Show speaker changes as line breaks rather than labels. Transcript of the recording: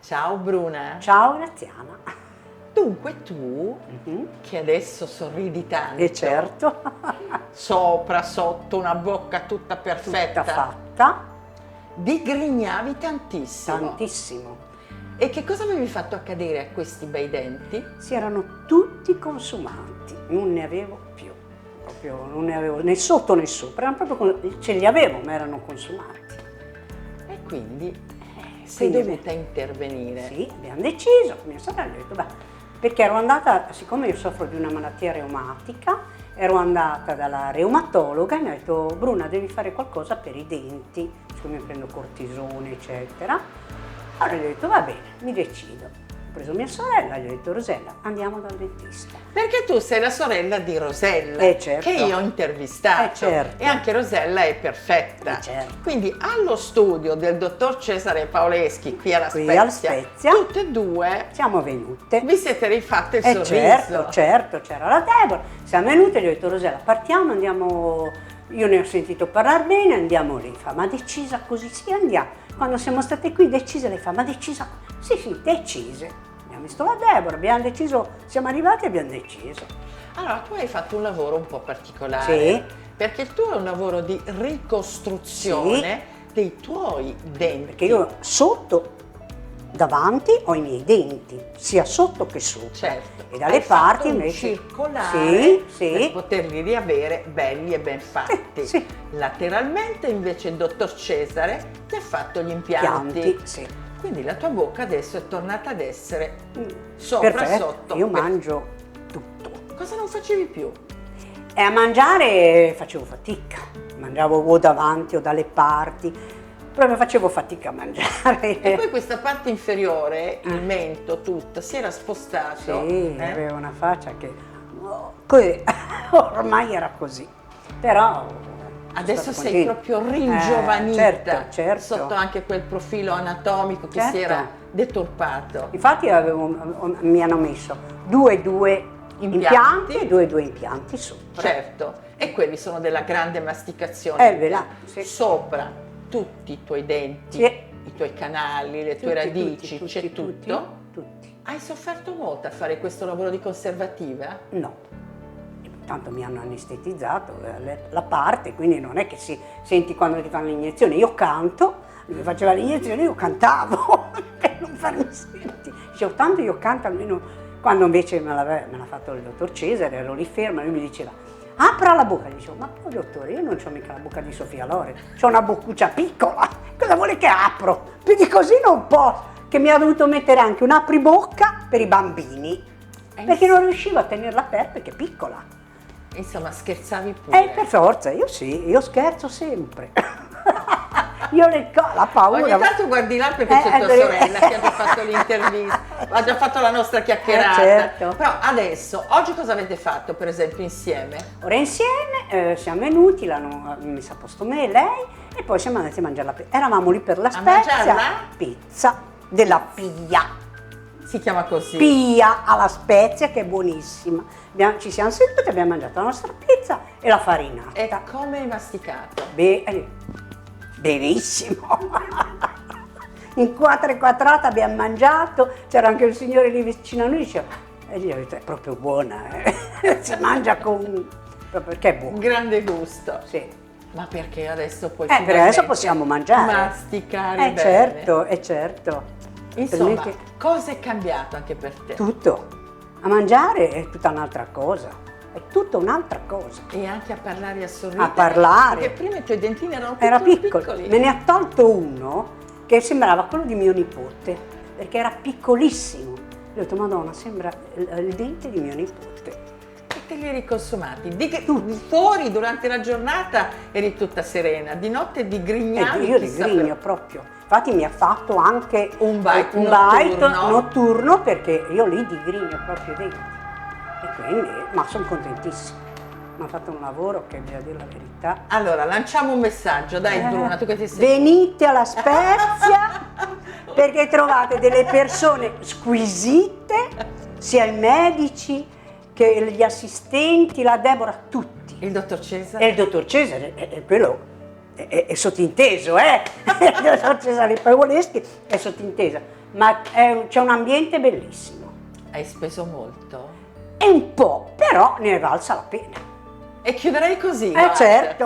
Ciao Bruna.
Ciao Graziana.
Dunque tu, che adesso sorridi tanto,
E certo,
sopra, sotto, una bocca tutta perfetta,
tutta fatta,
digrignavi tantissimo.
tantissimo.
E che cosa avevi fatto accadere a questi bei denti?
Si erano tutti consumati, non ne avevo più, proprio non ne avevo né sotto né sopra, erano proprio, ce li avevo ma erano consumati.
E quindi sei
quindi
dovuta intervenire.
Sì, abbiamo deciso, mia sorella ha detto, beh, perché ero andata, siccome io soffro di una malattia reumatica, ero andata dalla reumatologa e mi ha detto, Bruna, devi fare qualcosa per i denti, siccome prendo cortisone, eccetera. Allora gli ho detto, va bene, mi decido. Ho preso mia sorella, gli ho detto, Rosella, andiamo dal dentista.
Perché tu sei la sorella di Rosella,
Certo.
che io ho intervistato,
Certo.
e anche Rosella è perfetta.
Certo.
Quindi allo studio del dottor Cesare Paoleschi, qui alla
Qui
Spezia,
alla Spezia,
tutte e due
siamo venute.
vi siete rifatte il sorriso.
Certo, c'era la Deborah. Siamo venute e gli ho detto, Rosella, partiamo, andiamo, io ne ho sentito parlare bene, andiamo lì. Fa, ma decisa così? Sì, andiamo. Quando siamo state qui decise, lei fa, ma decisa? Sì, decise. Abbiamo visto la Deborah, abbiamo deciso, siamo arrivati e abbiamo deciso.
Allora, tu hai fatto un lavoro un po' particolare,
Sì.
perché il tuo è un lavoro di ricostruzione dei tuoi denti.
Perché io sotto, davanti, ho i miei denti, sia sotto che sopra.
Certo.
E dalle
Hai
parti
fatto un
invece
circolare
sì.
per poterli riavere belli e ben fatti.
Sì.
Lateralmente invece il dottor Cesare ti ha fatto gli impianti.
Pianti, sì.
Quindi la tua bocca adesso è tornata ad essere sopra,
Perfetto.
sotto.
Io mangio tutto.
Cosa non facevi più?
E a mangiare facevo fatica, mangiavo o davanti o dalle parti, proprio facevo fatica a mangiare.
E poi questa parte inferiore, il mento tutto, si era spostato.
Sì, avevo una faccia che ormai era così, però
Adesso
sono
sei
contenta.
proprio ringiovanita,
Certo.
sotto anche quel profilo anatomico che si
Certo.
era deturpato.
Infatti mi hanno messo due impianti e due impianti sopra.
Certo, e quelli sono della grande masticazione.
Ve là, sì.
Sopra tutti i tuoi denti,
Sì.
i tuoi canali, le tue
Tutti,
radici,
tutti,
c'è
tutti,
tutto.
tutti.
Hai sofferto molto a fare questo lavoro di conservativa?
No, tanto mi hanno anestetizzato la parte, quindi non è che si senti quando ti fanno l'iniezione. Io canto, lui mi faceva l'iniezione, io cantavo per non farmi sentire. Dicevo, tanto io canto almeno. Quando invece me l'ha fatto il dottor Cesare, ero lì ferma, lui mi diceva, apra la bocca. Dicevo, ma poi dottore, io non ho mica la bocca di Sofia Loren, ho una boccuccia piccola, cosa vuole che apro? Più di così non posso. Che mi ha dovuto mettere anche un apribocca per i bambini, perché non riuscivo a tenerla aperta perché è piccola.
Insomma, scherzavi pure.
Per forza, io sì, io scherzo sempre. Io la paura.
Ogni tanto guardi là perché c'è tua sorella che ha già fatto l'intervista, ha già fatto la nostra chiacchierata.
Certo.
Però adesso, oggi cosa avete fatto per esempio insieme?
Ora insieme siamo venuti, l'hanno messa a posto me e lei e poi siamo andati a mangiare la pizza. Eravamo lì per la Spezia,
mangiarla?
pizza della Pia.
Si chiama così?
Pia alla Spezia, che è buonissima. Ci siamo seduti, abbiamo mangiato la nostra pizza e la farinata.
E come hai masticato?
Benissimo. In 4 abbiamo mangiato, c'era anche il signore lì vicino a noi, diceva, e gli ho detto, è proprio buona, si mangia proprio perché è buona.
Grande gusto.
Sì.
Ma perché adesso puoi
Per adesso possiamo mangiare.
masticare bene?
Certo.
Insomma,
Altrimenti
cosa è cambiato anche per te?
tutto. A mangiare è tutta un'altra cosa. È tutta un'altra cosa.
E anche a parlare e a sorridere.
A parlare.
Perché prima i tuoi dentini erano
Era
piccoli.
piccolo. Me ne ha tolto uno che sembrava quello di mio nipote, perché era piccolissimo. Gli ho detto, Madonna, sembra il dente di mio nipote.
E te li eri consumati. Fuori durante la giornata eri tutta serena, di notte digrignavi.
Io
chissà
digrigno proprio. Infatti mi ha fatto anche
un bite
notturno perché io lì digrigno proprio i denti. E quindi, ma sono contentissima. Mi ha fatto un lavoro che, devo dire la verità.
Allora, lanciamo un messaggio, dai Bruna, tu che ti sei...
Venite alla Spezia perché trovate delle persone squisite, sia i medici che gli assistenti, la Deborah, tutti.
Il dottor Cesare?
E il dottor Cesare, quello è sottinteso, il dottor Cesare Paoleschi è sottinteso. ma c'è un ambiente bellissimo.
Hai speso molto?
È un po', però ne è valsa la pena.
E chiuderei così, guarda.
Certo.